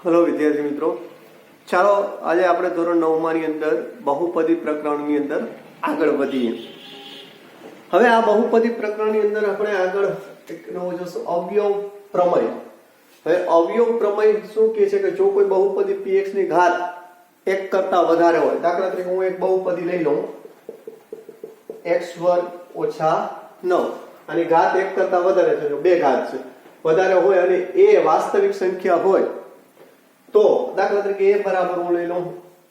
Hello विद्यार्थी मित्रों, ચાલો આજે આપણે ધોરણ 9 ની અંદર બહુપદી પ્રકરણની અંદર આગળ વધીએ। હવે આ બહુપદી પ્રકરણની અંદર આપણે આગળ એક નવો જોશું અવયવ પ્રમેય। હવે અવયવ પ્રમેય શું કહે છે કે જો કોઈ બહુપદી px ની ઘાત 1 કરતા વધારે હોય, દાખલા તરીકે હું એક બહુપદી લઈ લઉં x² - 9 આની ઘાત 1 કરતા વધારે છે, જો બે ઘાત છે વધારે હોય અને એ વાસ્તવિક સંખ્યા હોય तो दाखला तरीके a बराबर હું લઈ લઉં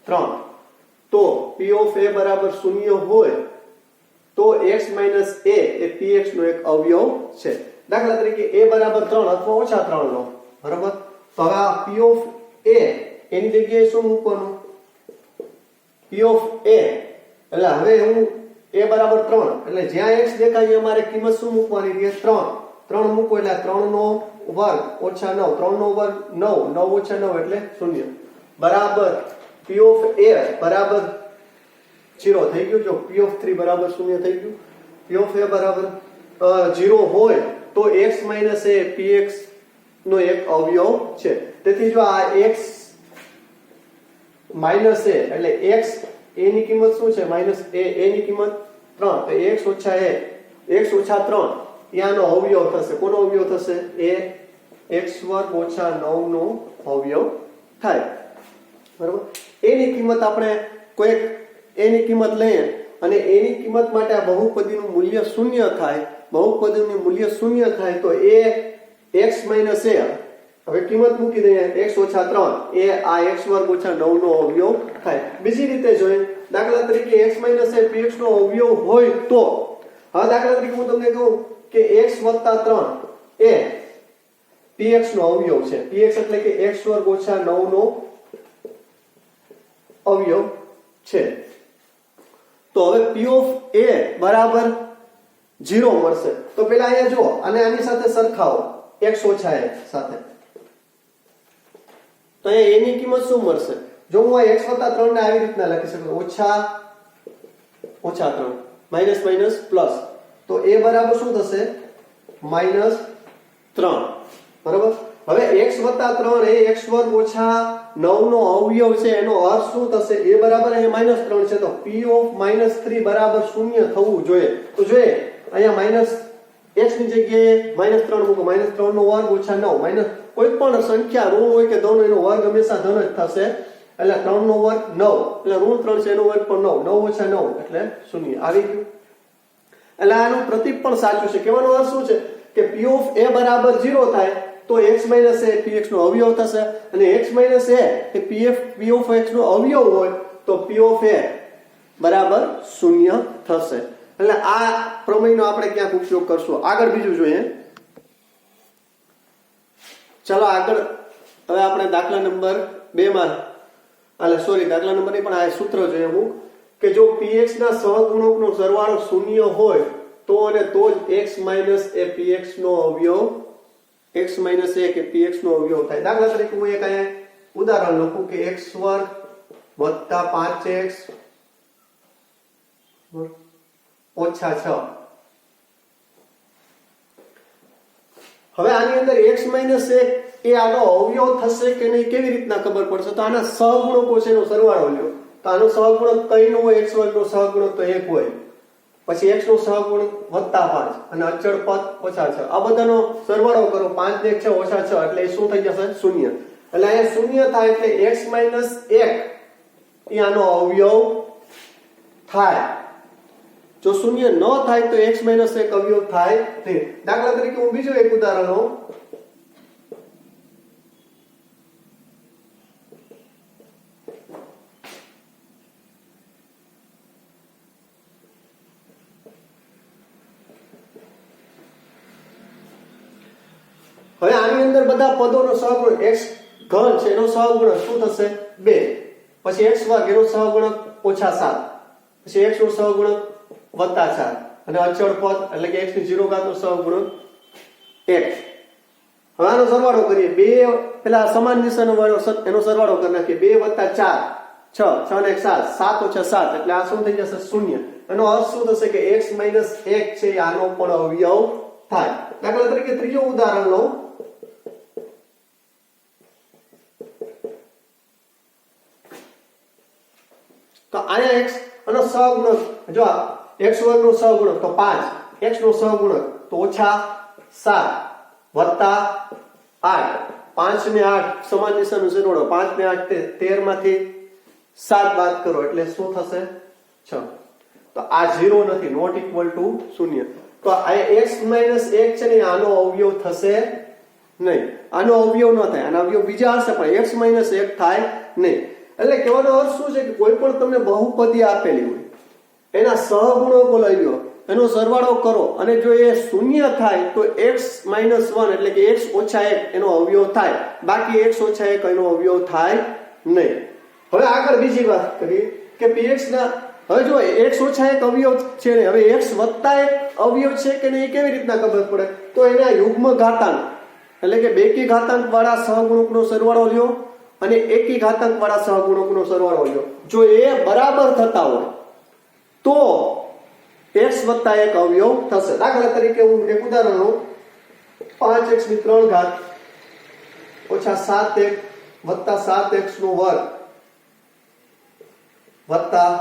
3 તો p of a બરાબર 0 હોય તો x - a એ px નો એક અવયવ છે। દાખલા તરીકે a બરાબર 3 અથવા ઓછા 3 લો, બરાબર? તો હવે આ p of a એની જગ્યાએ શું મૂકવાનું? p of a એટલે હવે હું a બરાબર 3 એટલે જ્યાં x દેખાય અમારે કિંમત શું મૂકવાની છે? 3 મૂકો એટલે 3 નો વર્ગ ઓછા 9, 3 નો વર્ગ 9, 9 ઓછા 9 એટલે 0 બરાબર p of a બરાબર 0 થઈ ગયું। જો p of 3 બરાબર 0 થઈ ગયું, p of a બરાબર 0 હોય તો x - a px નો એક અવયવ છે। તેથી જો આ x - a એટલે x a ની કિંમત શું છે? -a ની કિંમત 3 તો x - 3 યાનો અવયવ થશે। કોનો અવયવ થશે? એ x² - 9 નો અવયવ થાય, બરાબર? એની કિંમત આપણે કોઈ એની કિંમત લઈએ અને એની કિંમત માટે આ બહુપદીનું મૂલ્ય 0 થાય, બહુપદીનું મૂલ્ય 0 થાય તો એ x - a હવે કિંમત મૂકી દઈએ x - 3 એ આ x² - 9 નો અવયવ થાય। બીજી રીતે જોઈએ, દાખલા તરીકે x - a px નો અવયવ હોય તો હવે દાખલા તરીકે હું તમને કહું કે x + 3 એ px નો અવયવ છે। px એટલે કે x² - 9 નો અવયવ છે। તો હવે p of a બરાબર 0 મળશે તો પેલા અહીંયા જો અને આની સાથે સરખાવો x - a સાથે, તો અહીંયા a ની કિંમત શું મળશે? જો હું આ x + 3 ને આવી રીતના લખી શકું ઓછા 3 માઈનસ પ્લસ, તો a બરાબર શું થશે? -3, બરાબર? હવે x + 3 એ x² - 9 નો અવયવ છે, એનો અર્થ શું થશે? a બરાબર અહીંયા -3 છે તો p of -3 બરાબર 0 થવું જોઈએ। તો જોઈએ અહીંયા x ની જગ્યાએ -3 મૂકો, -3 નો વર્ગ - 9 કોઈ પણ સંખ્યા ઋણ હોય કે ધન એનો વર્ગ હંમેશા ધન જ થશે, એટલે 3 નો વર્ગ 9 એટલે ઋણ 3 છે એનો વર્ગ પણ 9, 9 - 9 એટલે 0 આવી ગયું। એટલે આનું પ્રતીક પણ સાચું છે। કહેવાનો અર્થ શું છે કે p of a બરાબર 0 થાય તો x - a px નો અવયવ થશે અને x - a A p of x નો અવયવ હોય તો p of a બરાબર 0 થશે। એટલે આ પ્રમેયનો આપણે ક્યાંક ઉપયોગ કરશું। આગળ બીજું જોઈએ, ચાલો આગળ હવે આપણે દાખલા નંબર 2 માં દાખલા નંબર નહીં પણ આ સૂત્ર જોઈએ અમુક કે જો px ના સહગુણકનો સરવાળો 0 હોય તો અને તો જ x - a px નો અવયવ x - a કે px નો અવયવ થાય। દાખલા તરીકે હું એક અહીંયા ઉદાહરણ લખું કે x² + 5x - 6। હવે આની અંદર x - a એ આનો અવયવ થશે કે નહીં કેવી રીતના ખબર પડશે? તો આના સહગુણકો છે એનો સરવાળો લ્યો, તો આનો સહગુણક કઈ નો હોય? x² નો સહગુણક તો 1 હોય, પછી x નો સહગુણક +5 અને અચળ પદ -6, આ બધાનો સરવાળો કરો 5 ને 1 - 6 એટલે એ શું થઈ જશે? 0। એટલે અહીંયા 0 થાય એટલે x - 1 એ આનો અવયવ થાય। જો 0 ન થાય તો x - 1 અવયવ થાય નહીં। દાખલા તરીકે હું બીજું એક ઉદાહરણ લઉં, હવે આની અંદર બધા પદોનો સહગુણક x ઘન છે એનો સહગુણક શું થશે? 2, પછી x² એનો સહગુણક -7, પછી x નો સહગુણક +4 અને અચળ પદ એટલે કે x ની 0 ઘાત નો સહગુણક 1। હવે આનો સરવાળો કરીએ, બે પેલા સમાન નિશાનો વાળો એનો સરવાળો કરી નાખીએ, 2 + 4 6, 6 ને 1 7, 7 - 7 એટલે આ શું થઈ જશે? 0। એનો અર્થ શું થશે કે x - 1 છે આનો પણ અવયવ થાય। દાખલા તરીકે ત્રીજો ઉદાહરણ લઉં, તો આયા x અને સહગુણક જો x વર્ગ નો સહગુણક તો 5, x નો સહગુણક તો -7 વત્તા 8, 5 ને 8 સમાન નિશાનનો સરવાળો, 5 ને 8 13 માંથી 7 બાદ કરો એટલે શું થશે 6. તો આ 0 નથી, નોટ ઇક્વલ ટુ 0. તો આ x - 1 છે ને આનો અવયવ થશે નહીં, આનો અવયવ ન થાય, આનો અવયવ બીજા હશે પણ x - 1 થાય નહીં. એટલે કહેવાનો અર્થ શું છે કે કોઈ પણ તમને બહુપદી આપેલી હોય એના સહગુણકો લઈ લો, એનો સરવાળો કરો અને જો એ શૂન્ય થાય તો x - 1 એટલે કે x - 1 એનો અવયવ થાય, બાકી x - 1 એનો અવયવ થાય નહીં. હવે આગળ બીજી વાત કરીએ કે px ના, હવે જો x - 1 અવયવ છે ને, હવે x + 1 અવયવ છે કે નહીં કેવી રીતના ખબર પડે? તો એના યુગ્મ ઘાતાંક એટલે કે બેકી ઘાતાંક વાળા સહગુણકનો સરવાળો લ્યો અને એકી ઘાતાંક વાળા સહગુણકનો સરવાળો લ્યો. જો એ બરાબર થતા હોય તો x + 1 અવયવ થશે. દાખલા તરીકે હું એક ઉદાહરણ લઉં, 5x ની 3 ઘાત ઓછા 7x વત્તા 7x નો વર્ગ વત્તા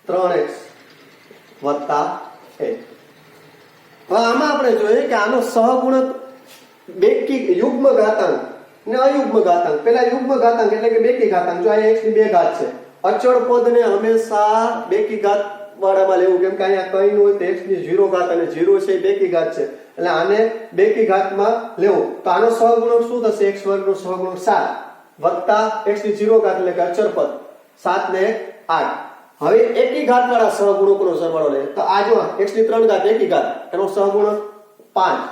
3x વત્તા 1. હવે આમાં આપણે જોઈએ કે આનો સહગુણક બેકી યુગ્મ ઘાતાંક ને અયુગ્મ ઘાતાંક. પેલા યુગ્મ ઘાતાંક એટલે કે બેકી ઘાતાંક, જો અહીંયા x ની 2 ઘાત છે, અચળ પદને હંમેશા બેકી ઘાત વાળામાં લેવું, કેમ કે અહીંયા કઈ ન હોય તો x ની 0 ઘાત અને 0 છે બેકી ઘાત છે એટલે આને બેકી ઘાતમાં લેવું. તો આનો સહગુણક શું થશે? x વર્ગ નો સહગુણક 7 વત્તા x ની 0 ઘાત એટલે કે અચળ પદ 7 ને 8. હવે એકી ઘાત વાળા સહગુણકોનો સરવાળો લે તો આ જો x ની 3 ઘાત એકી ઘાત એનો સહગુણક 5,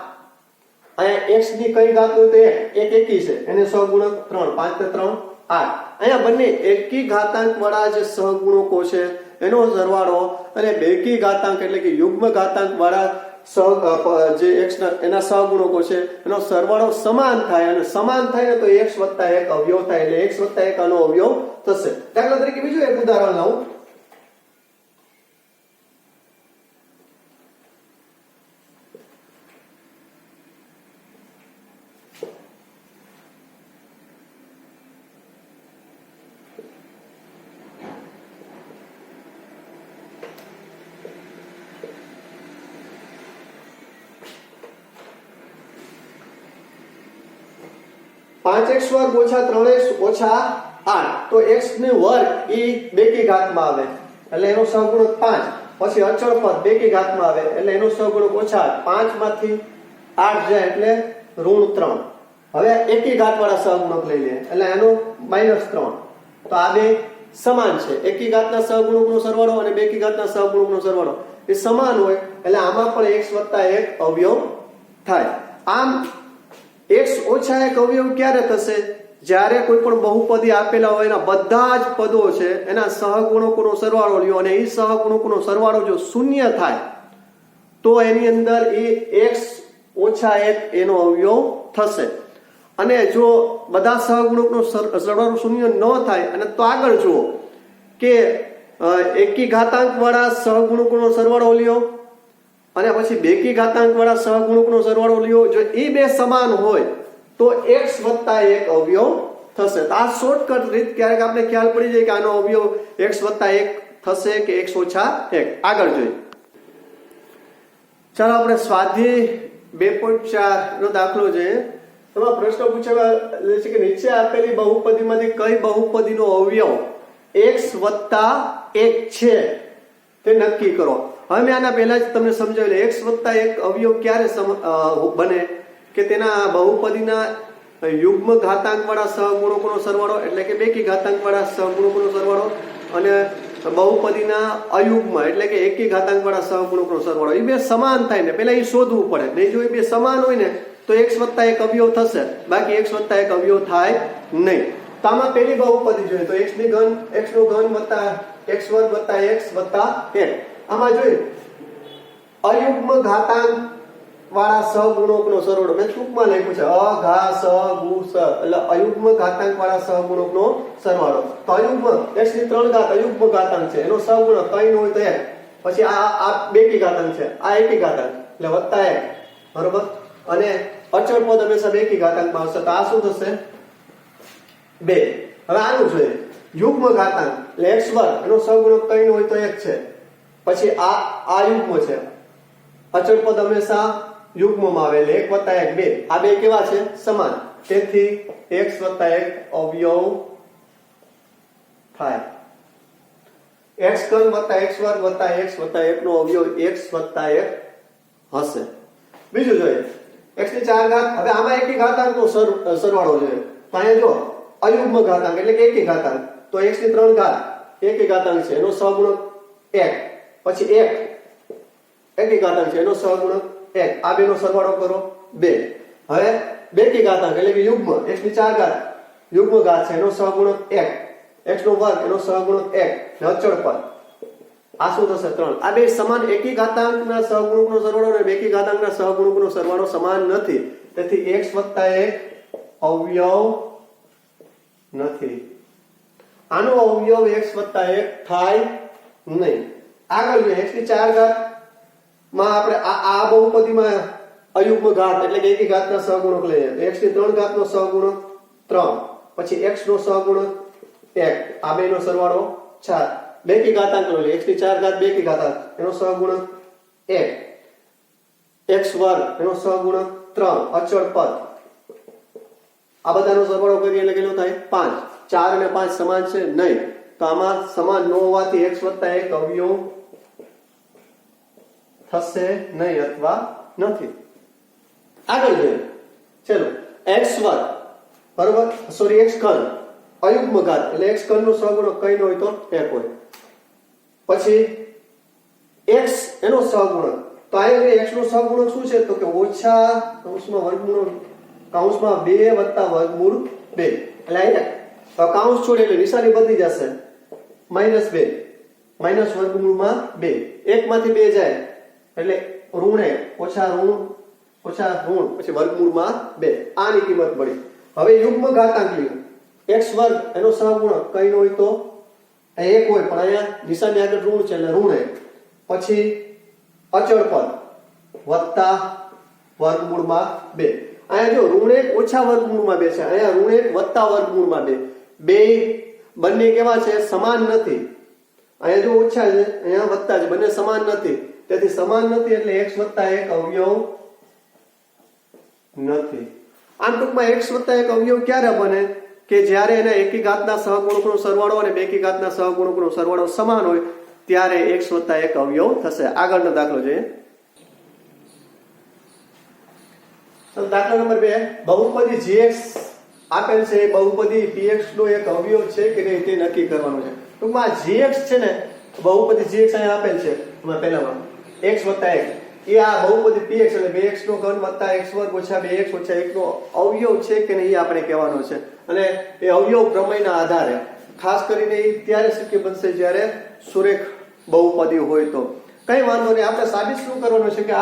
અહીંયા x ની કઈ ઘાત હોય તો 1 એકી છે એને સહગુણક 3, 5 ને 3 8. અહીંયા બંને એકી ઘાતાંક વાળા જે સહગુણકો છે એનો સરવાળો અને બેકી ઘાતાંક એટલે કે યુગ્મ ઘાતાંક વાળા જે x એના સહગુણકો છે એનો સરવાળો સમાન થાય અને સમાન થાય ને તો x + 1 અવયવ થાય એટલે x + 1 આનો અવયવ થશે. દાખલા તરીકે બીજું એક ઉદાહરણ લઉં, x વર્ગ ઓછા 3x ઓછા 8 તો x નો વર્ગ એ બેકી ઘાતમાં આવે એટલે એનો સહગુણક 5, પછી અચળ પદ બેકી ઘાતમાં આવે એટલે એનો સહગુણક ઓછા 5 માંથી 8 જાય એટલે -3. હવે એકી ઘાત વાળા સહગુણક લઈ લે એટલે એનો -3. તો આ બે સમાન છે, એકી ઘાતના સહગુણકનો સરવાળો અને બેકી ઘાતના સહગુણકનો સરવાળો એ સમાન હોય એટલે આમાં પણ x + 1 અવયવ થાય. આમ x - 1 અવયવ ક્યારે થશે? જ્યારે કોઈ પણ બહુપદી આપેલા હોય એના બધા જ પદો છે એના સહગુણકોનો સરવાળો લ્યો અને એ સહગુણકોનો સરવાળો જો શૂન્ય થાય તો એની અંદર એ x - 1 એનો અવયવ થશે. અને જો બધા સહગુણકનો સરવાળો શૂન્ય ન થાય અને તો આગળ જુઓ કે એકી ઘાતાંક વાળા સહગુણકોનો સરવાળો લ્યો અને પછી બેકી ઘાતાંક વાળા સહગુણકનો સરવાળો લ્યો, જો એ બે સમાન હોય તો x + 1 અવયવ થશે. તો આ શોર્ટકટ રીત, ક્યારેક આપણે ખ્યાલ પડી જાય કે આનો અવયવ x + 1 થશે કે x - 1. આગળ જોઈએ, ચાલો આપણે સ્વાધ્યાય 2.4 નો દાખલો જોઈએ. એમાં પ્રશ્ન પૂછાયેલો છે કે નીચે આપેલી બહુપદીમાંથી કઈ બહુપદીનો અવયવ x + 1 છે તે નક્કી કરો. હવે મેં આના પહેલા જ તમને સમજાવેલું, x + 1 અવયવ ક્યારે બને કે તેના બહુપદીના યુગ્મ ઘાતાંક વાળા સહગુણકોનો સરવાળો એટલે કે બેકી ઘાતાંક વાળા સહગુણકોનો સરવાળો અને બહુપદીના અયુગ્મ એટલે કે એકી ઘાતાંક વાળા સહગુણકનો સરવાળો એ બે સમાન થાય ને પેલા એ શોધવું પડે. નહીં જો એ બે સમાન હોય ને તો x + 1 અવયવ થશે, બાકી x + 1 અવયવ થાય નહીં. તો આમાં પહેલી બહુપદી જોઈએ તો x નો ઘન વત્તા x વર્ગ વત્તા x વત્તા 1. આમાં જોઈએ અયુગ્મ ઘાતાંક વાળા સહગુણકનો સરવાળો મેં ટૂંકમાં લખ્યું છે એટલે અયુગ્મ ઘાતાંક વાળા સહગુણકનો સરવાળો. તો અયુગ્મ x ની 3 ઘાત અયુગ્મ ઘાતાંક છે એનો સહગુણક કઈ ન હોય તો 1, પછી આ બેકી ઘાતાંક છે આ એકી ઘાતાંક એટલે વત્તા 1, બરોબર. અને અચળ પદ હંમેશા બેકી ઘાતાંકમાં આવશે તો આ શું થશે 2. હવે આનું જોઈએ યુગ્મ ઘાતાંક એટલે x વર્ગ એનો સહગુણક કઈ હોય તો 1 છે. પછી આ યુગ્મ છે. અચળ પદ હંમેશા યુગ્મમાં આવે એટલે 1 + 1 2. આ બે કેવા છે? સમાન. તેથી x + 1 અવયવ થાય. x ઘન + x વર્ગ + x + 1 નો અવયવ x + 1 હશે. બીજું જોઈએ x ની 4 ઘાત. હવે આમાં એકી ઘાતાંકનો સરવાળો જોઈએ. તો અહીંયા જો અયુગ્મ ઘાતાંક એટલે કે એકી ઘાતાંક. તો x ની 3 ઘાત એકી ઘાતાંક છે એનો સહગુણક 1. પછી 1 એકી ઘાતાંક છે એનો સહગુણક 1. આ બેનો સરવાળો કરો 2. હવે બેકી ઘાતાંક એટલે કે યુગ્મ x ની 4 ઘાત યુગ્મ ઘાત છે એનો સહગુણક 1. x નો વર્ગ એનો સહગુણક 1 ને અચળ પદ આ શું થશે 3. આ બે સમાન એકી ઘાતાંકના સહગુણકનો સરવાળો અને બેકી ઘાતાંકના સહગુણકનો સરવાળો સમાન નથી. તેથી x + 1 અવયવ નથી. આનો અવયવ x + 1 થાય નહીં. આગળ જોઈએ x ની 4 ઘાત માં આપણે આ બહુપદીમાં અયુગ્મ ઘાત એટલે કે એકી ઘાતના સહગુણક લઈએ તો x ની 3 ઘાતનો સહગુણક 3. પછી x નો સહગુણક 1. આ બેનો સરવાળો 4. બેકી ઘાતાંક લો એટલે x ની 4 ઘાત બેકી ઘાતાંક એનો સહગુણક 1. x વર્ગ એનો સહગુણક 3. અચળ પદ આ બધાનો સરવાળો કરીએ એટલે કેટલો થાય 5. 4 અને 5 સમાન છે નહીં. તો આમાં સમાન ન હોવાથી x + 1 અવયવ થશે નહીં અથવા નથી. આગળ જોઈએ ચલો x વર્ગ બરોબર સોરી x ઘન અયુગ્મ ઘાત એટલે x ઘન નો સહગુણક કઈ ન હોય તો 1 હોય. પછી x એનો સહગુણક તો અહીંયા x નો સહગુણક શું છે તો કે ઓછા કૌંસમાં વર્ગમૂળ કૌંસમાં 2 + વર્ગમૂળ 2 એટલે અહીંયા કૌંસ છોડે એટલે નિશાની બદલી જશે -2 માઈનસ વર્ગમૂળમાં 2. 1 માંથી 2 જાય એટલે ઋણ 1 ઓછા ઋણ પછી વર્ગમૂળમાં 2. આની કિંમત મળી. હવે યુગ્મ ઘાતાંક લ્યો x વર્ગ એનો સહગુણક કઈ ન હોય તો 1 હોય પણ અહીંયા નિશાની આગળ ઋણ છે એટલે ઋણ 1. પછી અચળ પદ વત્તા વર્ગમૂળમાં 2. અહીંયા જો ઋણ 1 ઓછા વર્ગમૂળમાં 2 છે. અહીંયા ઋણ 1 વત્તા વર્ગમૂળમાં 2. બે બંને કેવા છે? સમાન નથી. અહીંયા જો ઓછા છે અહીંયા વત્તા છે. બંને સમાન નથી. તેથી સમાન નથી એટલે x + 1 અવયવ નથી. આમ ટૂંકમાં x + 1 અવયવ ક્યારે બને કે જ્યારે એના એકી ઘાતના સહગુણકનો સરવાળો અને બેકી ઘાતના સહગુણકનો સરવાળો સમાન હોય ત્યારે x + 1 અવયવ થશે. આગળનો દાખલો જોઈએ. તો દાખલા નંબર 2 બહુપદી gx આપેલ છે. બહુપદી px નો એક અવયવ છે કે નહીં તે નક્કી કરવાનું છે. ટૂંકમાં gx છે ને બહુપદી gx અહીંયા આપેલ છે એમાં પહેલામાં x + 1 એ આ બહુપદી px એટલે 2x નો ઘન + x વર્ગ - 2x - 1 નો અવયવ છે કે નહીં એ આપણે કહેવાનો છે. અને એ અવયવ પ્રમેયના આધારે ખાસ કરીને એ ત્યારે શક્ય બનશે જ્યારે સુરેખ બહુપદી હોય તો. કઈ વાંધો નહીં. આપણે સાબિત શું કરવાનું છે કે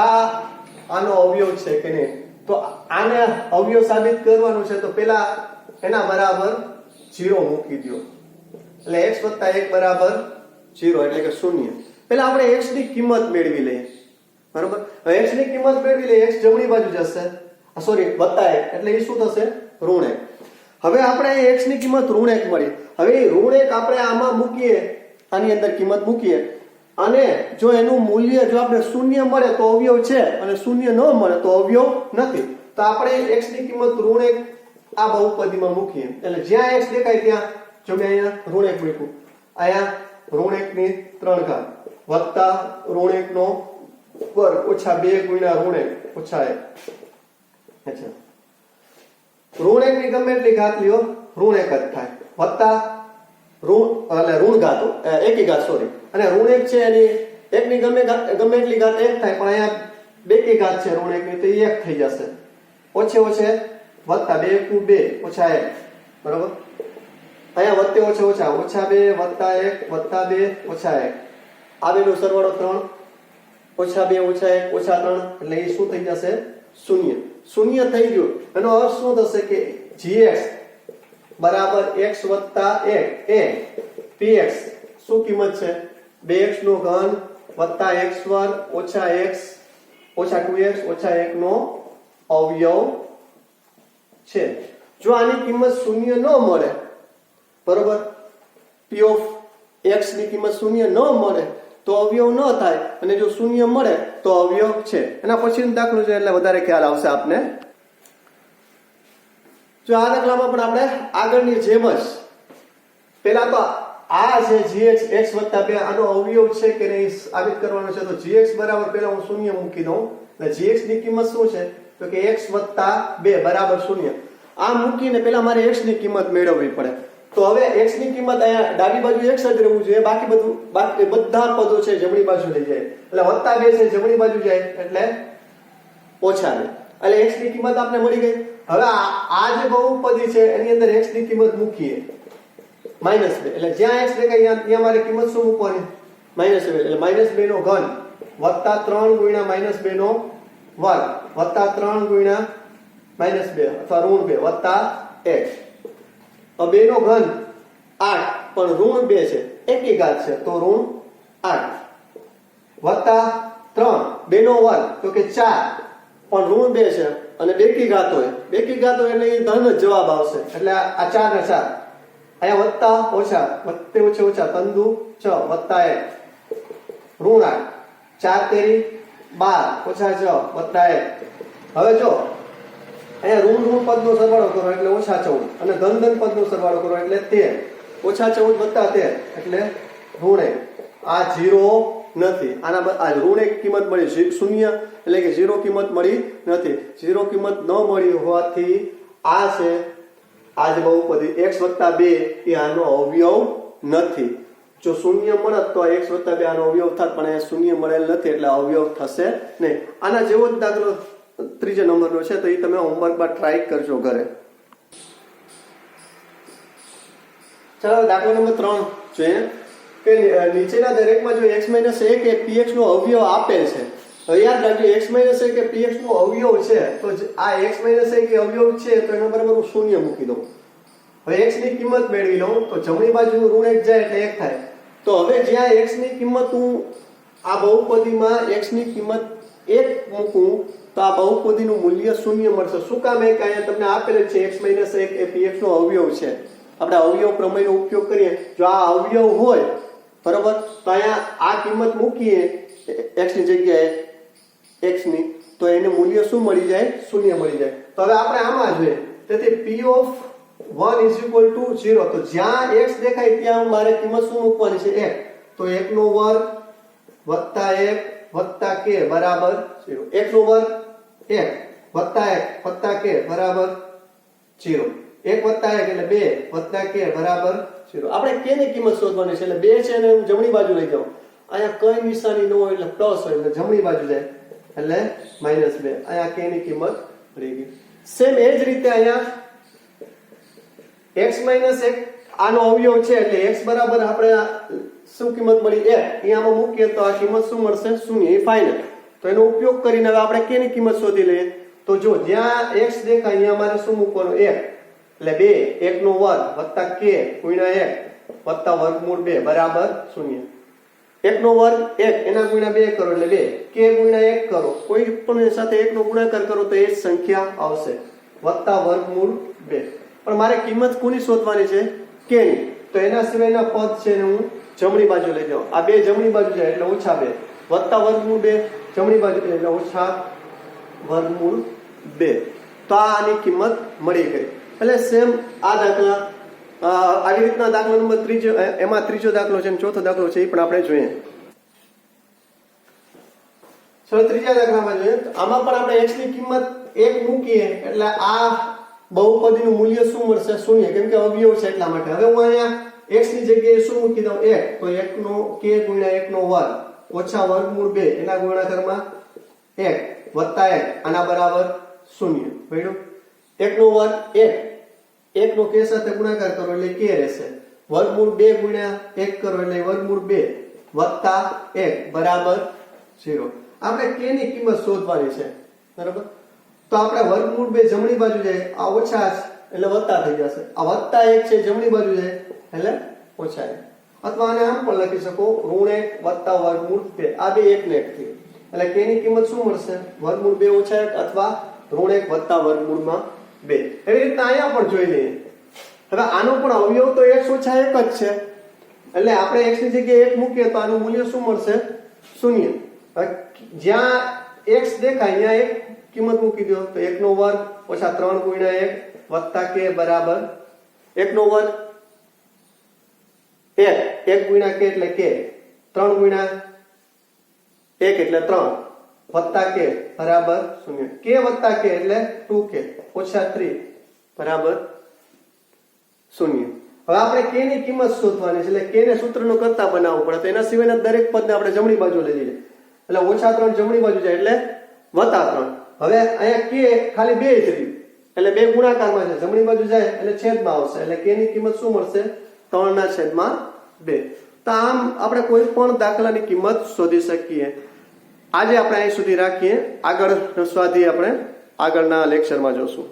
આનો અવયવ છે કે નહીં. તો આને અવયવ સાબિત કરવાનું છે તો પેલા એના બરાબર 0 મૂકી દો એટલે x + 1 બરાબર 0 એટલે કે 0. પહેલા આપણે x ની કિંમત મેળવી લઈએ બરોબર. હવે x ની કિંમત મેળવી લઈએ x જમણી બાજુ જશે સોરી +1 એટલે એ શું થશે ઋણ 1. હવે આપણે x ની કિંમત ઋણ 1 મળી. હવે ઋણ 1 આપણે આમાં મૂકીએ આની અંદર કિંમત મૂકીએ અને જો એનું મૂલ્ય જો આપણે 0 મળે તો અવયવ છે અને 0 ન મળે તો અવયવ નથી. તો આપણે x ની કિંમત ઋણ 1 આ બહુપદીમાં મૂકીએ એટલે જ્યાં x દેખાય ત્યાં જો મેં અહીંયા ઋણ 1 મૂક્યું અહીંયા ઋણ 1 ની 3 ઘાત વત્તા ઋણ 1 નો વર્ગ ઓછા 2 ગુણ્યા ઋણ 1 ઓછા 1. અચ્છા ઋણ 1 ની ગમે એટલી ઘાત લ્યો ઋણ 1 જ થાય વત્તા ઋણ ઘાત એકી ઘાત સોરી અને ઋણ 1 છે એની 1 ની ગમે એટલી ઘાત 1 થાય પણ અહીંયા બેકી ઘાત છે ઋણ 1 ની તો 1 થઈ જશે ઓછે વત્તા 2 * 2 ઓછા 1 બરોબર. અહીંયા વત્તે ઓછા ઓછા 2 વત્તા 1 વત્તા 2 ઓછા 1 આ બેનો સરવાળો 3 ઓછા 2 ઓછા 1 ઓછા 3 એટલે એ શું થઈ જશે 0 થઈ ગયું. એનો અર્થ શું થશે કે gx બરાબર x + 1 એ px શું કિંમત છે 2x નો ઘન વત્તા x વર્ગ ઓછા x ઓછા 2x ઓછા 1 નો અવયવ છે. જો આની કિંમત 0 ન મળે બરોબર પી ઓફ એક્સ ની કિંમત શૂન્ય ન મળે તો અવયવ ન થાય, અને જો શૂન્ય મળે તો અવયવ છે. એના પછીનો દાખલો છે એટલે વધારે ખ્યાલ આવશે આપને. જો આ દાખલામાં પણ આપણે આગળની જેમ જ પેલા તો આ છે gx x + 2 આનો અવયવ છે કે નહીં સાબિત કરવાનો છે. તો gx બરાબર પેલા હું શૂન્ય મૂકી દઉં. એટલે gx ની કિંમત શું છે તો કે x + 2 બરાબર શૂન્ય. આ મૂકીને પેલા મારે x ની કિંમત મેળવવી પડે. તો હવે x ની કિંમત અહીંયા ડાબી બાજુ x જ રહેવું જોઈએ, બાકી બધા પદો છે જમણી બાજુ લઈ જાય. એટલે +2 છે જમણી બાજુ જાય એટલે -2. એટલે x ની કિંમત આપણે મળી ગઈ. હવે આ જે બહુપદી છે એની અંદર x ની કિંમત મૂકીએ -2. એટલે જ્યાં x દેખાય ત્યાં મારે કિંમત શું મૂકવાની? -2. એટલે -2 નો ઘન +3 ગુણ્યા -2 નો વર્ગ +3 ગુણ્યા -2 અથવા -2 વત્તા x. 2 નો ઘન 8 પણ -2 છે, એકી ઘાત છે તો -8 વત્તા 3 2 નો વર્ગ તો કે 4 પણ -2 છે અને બેકી ઘાત હોય એટલે એ ધન જ જવાબ આવશે. એટલે આ 4 ને 4 અહીંયા વત્તા ઓછા વત્તે ઓછા ઓછા તંદુ 6 વત્તા 1 -8 4 તેરી 12 ઓછા 6 વત્તા 1. હવે જો અહીંયા ઋણ પદનો સરવાળો કરો એટલે -14 અને ધન પદનો સરવાળો કરો એટલે 13 -14 વત્તા 13 એટલે ઋણ 1. આ 0 નથી. આના આ ઋણ 1 કિંમત મળી શૂન્ય એટલે કે 0 કિંમત મળી નથી. 0 કિંમત ન મળી હોવાથી આ છે આ જે બહુપદી x + 2 એ આનો અવયવ નથી. જો શૂન્ય મળત તો x + 2 આનો અવયવ થાત, પણ એ શૂન્ય મળેલ નથી એટલે અવયવ થશે નહીં. આના જેવો જ દાખલો ત્રીજા નંબરનો છે, તો એ તમે હોમવર્કમાં ટ્રાય કરજો ઘરે. ચાલો દાખલો નંબર 3 જોઈએ કે નીચેના દરેકમાં જો x - 1 એ px નો અવયવ આપેલ છે. હવે યાદ રાખજો x - 1 એ px નો અવયવ છે, તો આ x - 1 એ અવયવ છે તો એનો બરાબર હું શૂન્ય મૂકી દઉં. હવે x ની કિંમત મેળવી લઉં તો જમણી બાજુ ઋણ 1 જાય એટલે 1 થાય. તો હવે જ્યાં x ની કિંમત હું આ બહુપદીમાં x ની કિંમત 1 મૂકું તો આ બહુપદીનું મૂલ્ય શૂન્ય મળશે. શું કામ? કે અહીંયા તમને આપેલ છે x - 1 એ px નો અવયવ છે. આપણે અવયવ પ્રમેયનો ઉપયોગ કરીએ, જો આ અવયવ હોય બરાબર તો અહીંયા આ કિંમત મૂકીએ x ની જગ્યાએ x ની, તો એને મૂલ્ય શું મળી જાય? શૂન્ય મળી જાય. તો હવે આપણે આમાં જોઈએ. તેથી p of 1 = 0. તો જ્યાં x દેખાય ત્યાં મારે કિંમત શું મૂકવાની છે? 1. તો 1 નો વર્ગ વત્તા 1 વત્તા k બરાબર 0. 1 નો વર્ગ 1 વત્તા 1 વત્તા k બરાબર 0. 1 વત્તા 1 એટલે 2 વત્તા k બરાબર 0. આપણે k ની કિંમત શોધવાની છે. એટલે 2 છે અને હું જમણી બાજુ લઈ જાઉં. અહીંયા કઈ નિશાની ન હોય એટલે પ્લસ હોય એટલે જમણી બાજુ જાય એટલે -2. અહીંયા k ની કિંમત મળી ગઈ. સેમ એ જ રીતે અહીંયા x - 1 આનો અવયવ છે એટલે x બરાબર આપણે શું કિંમત મળી? 1. અહીંયામાં મૂકીએ તો આ કિંમત શું મળશે? શૂન્ય. એ ફાઇનલ. તો એનો ઉપયોગ કરીને હવે આપણે k ની કિંમત શોધી લઈએ. તો જો જ્યાં x દેખાય અહીંયા મારે શું મૂકવાનું? 1. એટલે 2 1 નો વર્ગ વત્તા k ગુણ્યા 1 વત્તા વર્ગમૂળ 2 બરાબર 0. 1 નો વર્ગ 1 એના ગુણ્યા 2 કરો એટલે 2 k ગુણ્યા 1 કરો, કોઈ પણ સાથે 1 નો ગુણાકાર કરો તો એ જ સંખ્યા આવશે વત્તા વર્ગમૂળ 2. પણ મારે કિંમત કોની શોધવાની છે? k ની. તો એના સિવાયના પદ છે ને હું જમણી બાજુ લઈ જાઉં. આ 2 જમણી બાજુ જાય એટલે -2 વત્તા વર્ગમૂળ 2 જમણી બાજુ એટલે -વર્ગમૂળ 2. તો આની કિંમત મળી ગઈ. એટલે સેમ આ દાખલા આવી રીતના દાખલા નંબર 3 એમાં ત્રીજો દાખલો છે અને ચોથો દાખલો છે એ પણ આપણે જોઈએ. ચલો ત્રીજા દાખલામાં જોઈએ. આમાં પણ આપણે x ની કિંમત 1 મૂકીએ એટલે આ બહુપદીનું મૂલ્ય શું મળશે? શૂન્ય. કેમ કે અવયવ છે એટલા માટે. હવે હું અહીંયા x ની જગ્યાએ શું મૂકી દઉં? 1. તો 1 નો k ગુણ્યા 1 નો વર્ગ ઓછા વર્ગમૂળ 2 એના ગુણાકારમાં 1 વત્તા 1 આના બરાબર 0. બરાબર? 1 નો વર્ગ 1 1 નો k સાથે ગુણાકાર કરો એટલે k રહેશે. વર્ગમૂળ 2 ગુણ્યા 1 કરો એટલે વર્ગમૂળ 2 વત્તા 1 બરાબર 0. આપણે k ની કિંમત શોધવાની છે. બરાબર? તો આપણે વર્ગમૂળ 2 જમણી બાજુ જાય, આ ઓછા એટલે વત્તા થઈ જશે. આ વત્તા 1 છે જમણી બાજુ જાય એટલે ઓછા 1. અથવા આને આમ પણ લખી શકો ઋણ 1 વત્તા વર્ગમૂળ 2. આ બે 1 ને 1 થી. એટલે k ની કિંમત શું મળશે? વર્ગમૂળ 2 ઓછા 1 અથવા ઋણ 1 વત્તા વર્ગમૂળમાં 2. એવી રીતના અહીંયા પણ જોઈ લઈએ. હવે આનો પણ અવયવ તો x ઓછા 1 જ છે. એટલે આપણે x ની જગ્યાએ 1 મૂકીએ તો આનું મૂલ્ય શું મળશે? 0. જ્યાં x દેખાય ત્યાં એક કિંમત મૂકી દો તો 1 નો વર્ગ ઓછા 3 ગુણ્યા 1 વત્તા k બરાબર 1 નો વર્ગ 1 ગુણ્યા k એટલે k 3 ગુણ્યા 1 એટલે 3 વત્તા k બરાબર 0. k વત્તા k એટલે 2k ઓછા 3 બરાબર 0. હવે આપણે k ની કિંમત શોધવાની છે એટલે k ને સૂત્રનો કરતા બનાવવું પડે તો એના સિવાયના દરેક પદને આપણે જમણી બાજુ લઈ જઈએ એટલે ઓછા 3 જમણી બાજુ જાય એટલે વત્તા 3. હવે અહીંયા k ખાલી 2 જ રહ્યું એટલે 2 ગુણાકારમાં છે જમણી બાજુ જાય એટલે છેદમાં આવશે એટલે k ની કિંમત શું મળશે? 3/2. તો આમ આપણે કોઈ પણ દાખલાની કિંમત શોધી શકીએ. આજે આપણે અહીં સુધી રાખીએ. આગળ સ્વાધ્યાય આપણે આગળના લેક્ચરમાં જોશું.